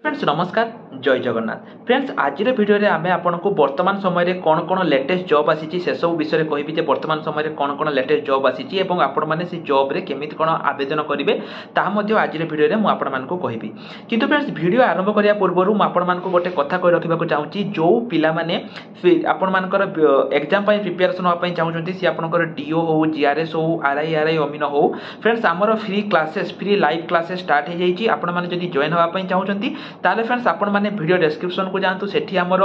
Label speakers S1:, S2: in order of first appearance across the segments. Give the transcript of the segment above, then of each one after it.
S1: Friends नमस्कार जय Jagannath friends आज भिडियो रे आमे आपनको वर्तमान समय कौन कौन लेटेस्ट जॉब आसी से सब विषय कहबी जे वर्तमान समय कौन कौन लेटेस्ट जॉब आसी एवं आपण माने से जॉब रे केमिति कौन आवेदन करेंगे ताहा मध्ये आज भिडियो रे मु आपण मानको कहबी किंतु फ्रेंड्स वीडियो आरंभ करिया पूर्व मु आपण मानको गोटे कथा कहि रखिबा चाहूची जो पिला माने आपण मानकर एग्जाम पई प्रिपरेशन होआ पई चाहूचंती सी आपनकर डीओ हो जीआरएस हो आरआई अमीन हो फ्रेंड्स हमर free classes free live classes start हो जाइए आपण माने जदी जॉइन होआ पई चाहूचंती ताले फ्रेंड्स आपण माने वीडियो डिस्क्रिप्शन को जानतु सेठी हमर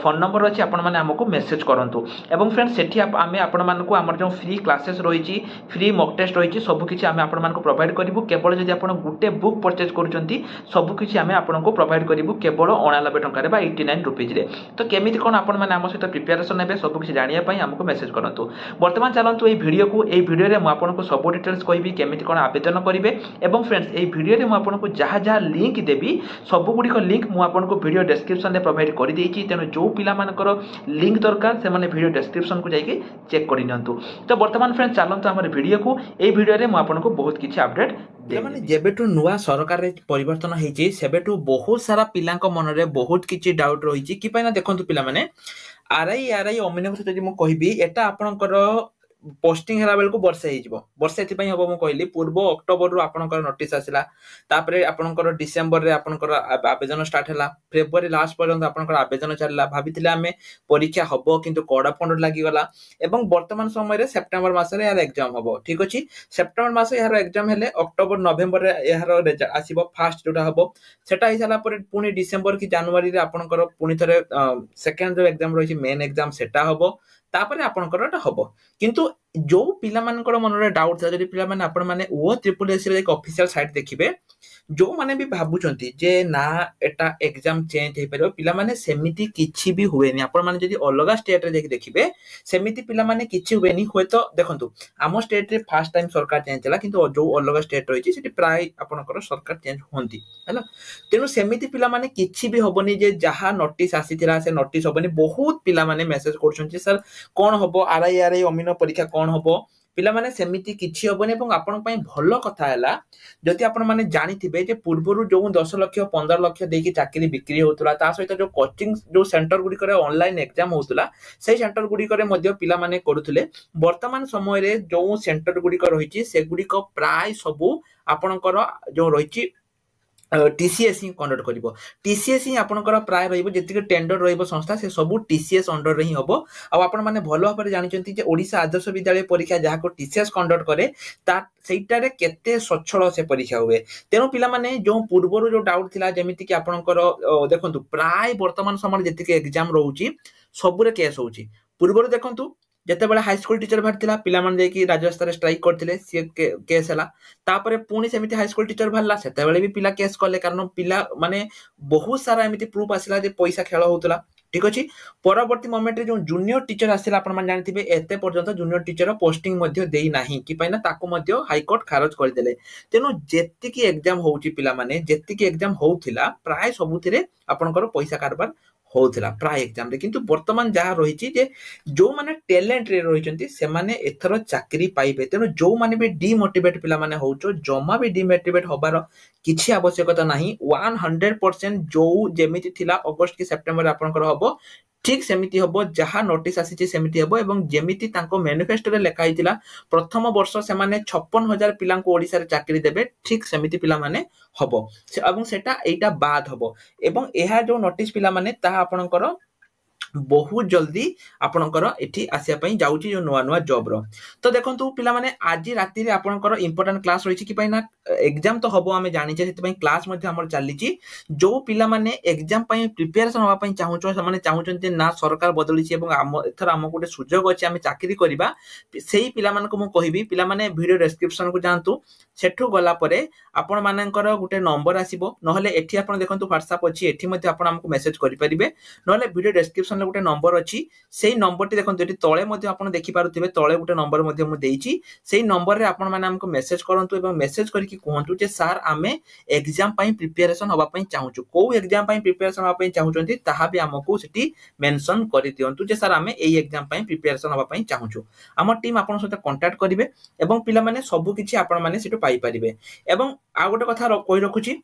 S1: फोन नंबर अछि आपण माने हमको मेसेज करंतु एवं फ्रेंड्स सेठी आमे आपण मानको हमर जो फ्री क्लासेस रहिछि फ्री मॉक टेस्ट रहिछि सब किछि आमे आपण मानको प्रोवाइड करिवु केवल जदि आपण गुटे बुक परचेज करूचंती सब किछि आमे आपनको प्रोवाइड करिवु केवल 89 टंका रे बा 89 रुपीज रे तो केमिति कोन आपण माने हम सहित प्रिपरेशन हेबे सब किछि जानिया पई हमको मेसेज करंतु वर्तमान चलंतु ए वीडियो रे मु आपनको सब डिटेल्स कहबी केमिति कोन आवेदन करिवे एवं फ्रेंड्स ए वीडियो रे मु आपनको जहा जहा लिंक देबी सब गुडी को लिंक मु आपनको वीडियो डिस्क्रिप्शन रे प्रोवाइड कर देछि तेनो जो पिला मानकर लिंक दरकार से माने वीडियो डिस्क्रिप्शन को जाइके चेक करि नियंतु तो वर्तमान फ्रेंड्स चलंतु हमर वीडियो को ए वीडियो रे मु आपनको बहुत किछि अपडेट माने जेबेटु नुवा सरकार रे परिवर्तन हेछि सेबेटु बहुत सारा पिलांक मन रे बहुत किछि डाउट रहिछि कि पैना देखंतु पिला माने आरआई अमीन को जदि मु कहबी एटा आपनकर पोस्टिंग हला बेल को वर्षे हिजबो वर्षे एथि पई हबो मु कहली पूर्व अक्टोबर रु आपनकर नोटिस आसिला तापरे आपनकर डिसेंबर रे आपनकर आवेदन स्टार्ट हला फेब्रुआरी लास्ट पर्यंत आपनकर आवेदन चलला भाबितिले हमें परीक्षा हबो किंतु कोडा फंड लागि गला एवं वर्तमान समय रे सितंबर मास रे यार एग्जाम हबो ठीक अछि सितंबर मास यार एग्जाम हेले अक्टोबर नवेम्बर रे यार रिजल्ट आसीबो फर्स्ट जोटा हबो सेटा हिसाला पर पुनी डिसेंबर की जनवरी रे आपनकर पुनी थरे सेकंड जो एग्जाम रही मेन एग्जाम सेटा हबो तापरे आपनकर हबो किंतु जो पिला मानकर मन रे डाउट था जदि पिला माने आपण माने ओ ट्रिपल एस रे एक ऑफिशियल साइट देखिबे जो माने भी भाबुचंती जे ना एटा एग्जाम चेंज हे परबो पिला माने सेमिति किछि भी हुएनी आपण माने जदि अलगा स्टेट रे देखिबे सेमिति पिला माने किछि हुएनी होय तो देखंतु आम स्टेट रे फर्स्ट टाइम सरकार चेंज हला किंतु जो अलगा स्टेट रहिछि सेठी प्राय आपनकर सरकार चेंज होंती हैला तेनु सेमिति पिला माने किछि भी होबनी जे जहा नोटिस आसीथिला से नोटिस होबनी बहुत पिला माने मेसेज करछंती सर कोन होबो आरआई अमीन परीक्षा कोन होबो पिला माने सेमिति किछि होबनी एवं आपन पई भलो कथा हैला जति आपन माने जानिथिबे जे पूर्वरु जो 10 लाख 15 लाख देकी चाकरी बिक्री होतला ता सहित जो कोचिंग जो सेंटर गुडी करे ऑनलाइन एग्जाम होतला सेही सेंटर गुडी करे मध्ये पिला माने करूथले वर्तमान समय रे जो सेंटर गुडी को रहिछि से गुडी को प्राय सबु आपनकर जो रहिछि टीसीएस ही कंडक्ट करिवो टीसीएस ही आपनकर प्राय रहिबो जेतिके टेंडर रहिबो संस्था से सब टीसीएस अंडर रे ही हबो आ आपन माने भलो भाबरे जानिचंती जे ओडिसा आदर्श विद्यालय परीक्षा जहा को टीसीएस कंडक्ट करे ता सेइटा रे केते सच्छळ से परीक्षा हुए तेनो पिला माने जो पूर्वरो जो डाउट थिला जेमिति कि आपनकर देखंतु प्राय वर्तमान समय जेतिके एग्जाम रहउची सबुरे केस होउची पूर्वरो देखंतु जेतेबेले हाई स्कूल टीचर भारतिला पिला मन जेकी राज्य स्तर स्ट्राइक करथिले सी केस हला तापरे पुनी सेमिति हाई स्कूल टीचर भारला सेतेबेले भी पिला केस करले कारण पिला माने बहुत सारा एमिति प्रूफ आसिला जे पैसा खेल होतला ठीक अछि परवर्ती मोमेंट रे जो जूनियर टीचर आसिला आपण मान जानथिबे एते पर्यंत जूनियर टीचर पोस्टिंग मध्ये देई नाही कि पैना ताको मध्ये हाई कोर्ट खारज कर देले तेनो जेतिकी एग्जाम होउची पिला माने जेतिकी एग्जाम होउथिला प्राय सबुथिरे आपनकर पैसा कारबार होउथिला प्राय एग्जाम रे किंतु वर्तमान जहा रहिछि जे जो माने टैलेंट रे रहिचंती से माने एथरो चाकरी पाइबे तेनो जो माने भी डिमोटिवेट पिला माने होउचो जमा भी डिमोटिवेट होबार किछि आवश्यकता नाही 100% जो जेमिति थिला अगस्त की सितंबर आपनकर होबो ठीक सेमिति होबो जहा नोटिस आसीछि सेमिति होबो एवं जेमिति तांको मैनिफेस्टो रे लेखा हितिला प्रथम वर्ष से माने 56000 पिला को ओडिसा रे चाकरी देबे ठीक सेमिति पिला माने होबो एवं सेटा एटा बाद होबो एवं एहा जो नोटिस पिला माने ताहा आपनकर बहुत जल्दी आपनकर एठी आसिया पई जाउची जो नवा नवा जॉब रो तो देखंतु पिला माने आज राती रे आपनकर इंपोर्टेंट क्लास रहिछि कि पई ना एग्जाम तो हबो हमें जानि छै सेति पई क्लास मध्ये हमर चालिछि जो पिला माने एग्जाम पई प्रिपरेशन होबा पई चाहूचो से माने चाहूचंती ना सरकार बदलिछि एवं हम एथर हमको गुटे सुजोग अछि हमें चाकरी करबा सेही पिला मानको म कहिबी पिला माने वीडियो डिस्क्रिप्शन को जानतु सेठु गला परे आपण मानकर गुटे नंबर आसीबो नहले एठी आपण देखंतु WhatsApp अछि एठी मध्ये आपण हमको मेसेज करि परिबे नहले वीडियो डिस्क्रिप्शन गोटे नंबर अछि सेही नंबर टी देखंतु एठी तळे मध्ये आपण देखि पारुथिबे तळे गोटे नंबर मध्ये मु देइछि सेही नंबर रे आपण माने हमको मेसेज करंतु एवं मेसेज करिकि कहंतु जे सर आमे एग्जाम पई प्रिपरेशन होबा पई चाहूछु को एग्जाम पई प्रिपरेशन होबा पई चाहूचंती ताहा भी हमको सेठी मेंशन करि दियंतु जे सर आमे एई एग्जाम पई प्रिपरेशन होबा पई चाहूछु हमर टीम आपण सहित कांटेक्ट करिवे एवं पिला माने सब किछि आपण माने सेटु पाई परिबे एवं आ गोटे कथा कहि रखुछि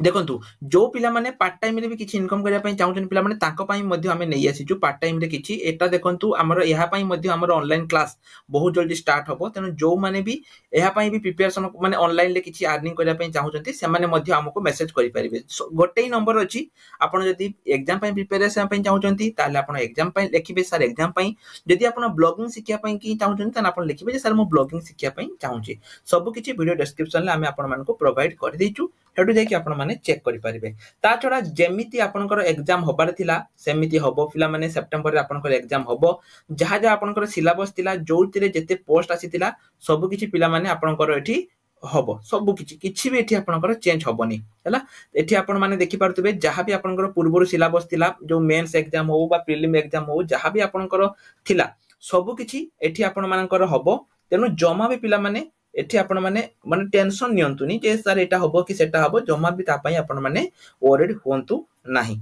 S1: देखंतु जो पिला माने पार्ट टाइम रे भी किछि इनकम करिया पई चाहउछन पिला माने ताको पई मध्ये हमें नै आसीचु पार्ट टाइम रे किछि एटा देखंतु हमर एहा पई मध्ये हमर ऑनलाइन क्लास बहुत जल्दी स्टार्ट हबो तेनु जो माने भी एहा पई भी प्रिपरेशन माने ऑनलाइन ले किछि अर्निंग करिया पई चाहउछंती से माने मध्ये हमको मेसेज करि परिबे गोटे ही नंबर अछि आपण जदी एग्जाम पई प्रिपरेशन पई चाहउछंती ताले आपण एग्जाम पई लिखिबे सर एग्जाम पई जदी आपण ब्लॉगिंग सिखिया पई कि चाहउछंती ताने आपण लिखिबे जे सर मो ब्लॉगिंग सिखिया पई चाहउची सब किछि वीडियो डिस्क्रिप्शन ले हमें आपण मानको प्रोवाइड कर देचु हेटु जाई कि आपण माने चेक करि परिबे ता छडा जेमिति आपनकर एग्जाम होबार थिला सेमिति होबो पिला माने सेप्टेम्बर रे आपनकर एग्जाम होबो जहा जहा आपनकर सिलेबस थिला जोतिरे जते पोस्ट आसीतिला सब किछि पिला माने आपनकर एठी हबो सब किछि भी एठी आपनकर चेंज होबोनी हैला एठी आपण माने देखि पारतबे जहा भी आपनकर पूर्वरु सिलेबस थिला जो मेंस एग्जाम हो बा प्रिलिम एग्जाम हो जहा भी आपनकर थिला सब किछि एठी आपण मानकर हबो तेनु जमा भी पिला माने एठी आपण माने माने टेंशन नियंतुनी जे सर एटा हबो कि सेटा हबो जमा भी ता पई आपण माने ओरेड होंतु नाही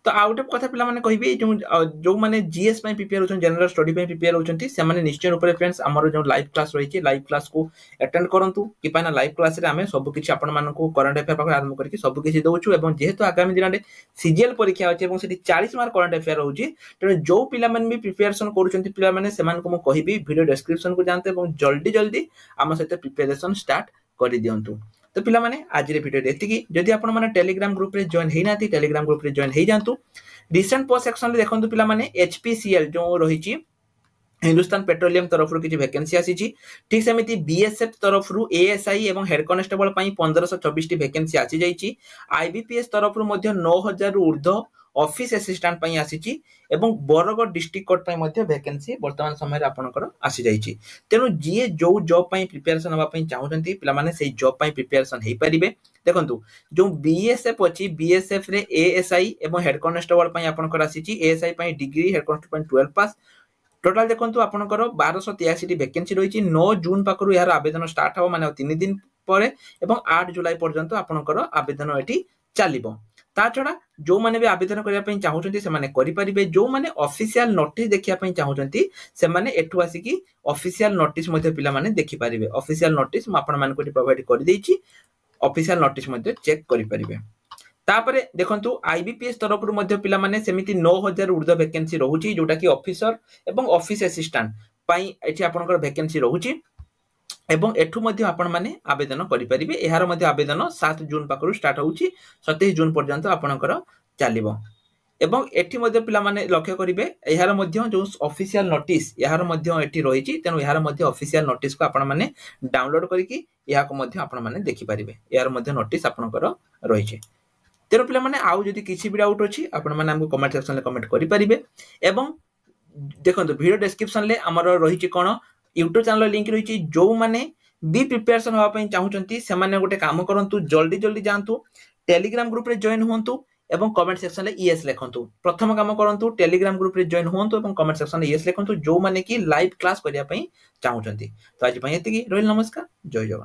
S1: तो आउट ऑफ कथा पिला माने कहिबे जो माने जीएस पई प्रिपेयर होचन जनरल स्टडी पई प्रिपेयर होचंती से माने निश्चय ऊपर फ्रेंड्स हमर जो लाइव क्लास रही छि लाइव क्लास को अटेंड करंतु कि पाना लाइव क्लास रे हमें सब किछि आपण मानन को करंट अफेयर पाकर आरंभ करके सब किछि दउछु एवं जेहेतु आगामी दिन रे सीजीएल परीक्षा अछि एवं सेठी 40 मार्क करंट अफेयर होउछि तेनु जो पिला माने भी प्रिपरेशन करूचंती पिला माने सेमान को म कहिबी वीडियो डिस्क्रिप्शन को जानते एवं जल्दी जल्दी हम सहित प्रिपरेशन स्टार्ट कर दियंतु तो पिला माने आज रे वीडियो एतिकी जदि आपण माने टेलीग्राम ग्रुप रे जॉइन हेइ नाती टेलीग्राम ग्रुप रे जॉइन हेइ जानतु रिसेंट पोस्ट सेक्शन रे देखंतु पिला माने एचपीसीएल जो रहिछि हिंदुस्तान पेट्रोलियम तरफ रु किछि वैकेंसी आसीछि ठीक सेमिति बीएसएफ तरफ रु एएसआई एवं हेड कांस्टेबल पई 1524 टी वैकेंसी आसी जाईछि आईबीपीएस तरफ रु मध्ये 9000 रु ऊर्ध्व ऑफिस असिस्टेंट पई आसीछि एवं बरगढ़ डिस्ट्रिक्ट कोर्ट पई मध्ये वैकेंसी वर्तमान समय रे आपनकर आसी जाईछि तेनु जीए जो जॉब पई प्रिपरेशन हवा पई चाहउछंती पिला माने सेही जॉब पई प्रिपरेशन हेइ परिबे देखंतु जो बीएसएफ अछि बीएसएफ रे एएसआई एवं हेड कांस्टेबल पई आपनकर आसीछि एएसआई पई डिग्री हेड कांस्टेबल 12 पास टोटल देखंतु आपनकर 1283 टी वैकेंसी रहिछि 9 जून पाकरु यार आवेदन स्टार्ट हो माने 3 दिन परे एवं 8 जुलाई पर्यंत आपनकर आवेदन एठी चलिबो ता छडा जो माने भी आवेदन करिया पई चाहउछंती से माने करि परिबे जो माने ऑफिशियल नोटिस देखिया पई चाहउछंती से माने एठु आसी कि ऑफिशियल नोटिस मध्ये पिला माने देखि परिबे ऑफिशियल नोटिस म आपण मान को प्रोवाइड कर देछि ऑफिशियल नोटिस मध्ये चेक करि परिबे तापरे देखंतु आईबीपीएस तरफ रु मध्ये पिला माने सेमिति 9000 ऊर्ध्व वैकेंसी रहउची जोटा कि ऑफिसर एवं ऑफिस असिस्टेंट पई एठी आपनकर वैकेंसी रहउची एवं एठु मध्ये आपण माने आवेदन करि परिबे एहार मध्ये आवेदन 7 जून पाकरु स्टार्ट होउची 27 जून पर्यंत आपनकर चलिबो एवं एठी मध्ये पिला माने लक्ष्य करिवे एहार मध्ये जो ऑफिशियल नोटिस एहार मध्ये एठी रहिची तेनु एहार मध्ये ऑफिशियल नोटिस को आपण माने डाउनलोड करिकि एहा को मध्ये आपण माने देखि परिबे एहार मध्ये नोटिस आपनकर रहिची तेरो पिला माने आउ जदि किछि भी डाउट अछि आपण माने हमको कमेंट सेक्शन ले कमेंट करि परिबे एवं देखंतु वीडियो डिस्क्रिप्शन ले हमर रहिछि कोन YouTube चैनल लिंक रहिछि जो माने बी प्रिपरेशन होवा पई चाहउचंती से माने गोटे काम करंतु जल्दी जल्दी जानतु टेलीग्राम ग्रुप रे जॉइन होंतु एवं कमेंट सेक्शन ले यस लिखंतु प्रथम काम करंतु टेलीग्राम ग्रुप रे जॉइन होंतु एवं कमेंट सेक्शन ले यस लिखंतु जो माने कि लाइव क्लास करिया पई चाहउचंती तो आज पई एतिकी रोहिल नमस्कार जय जगन्नाथ।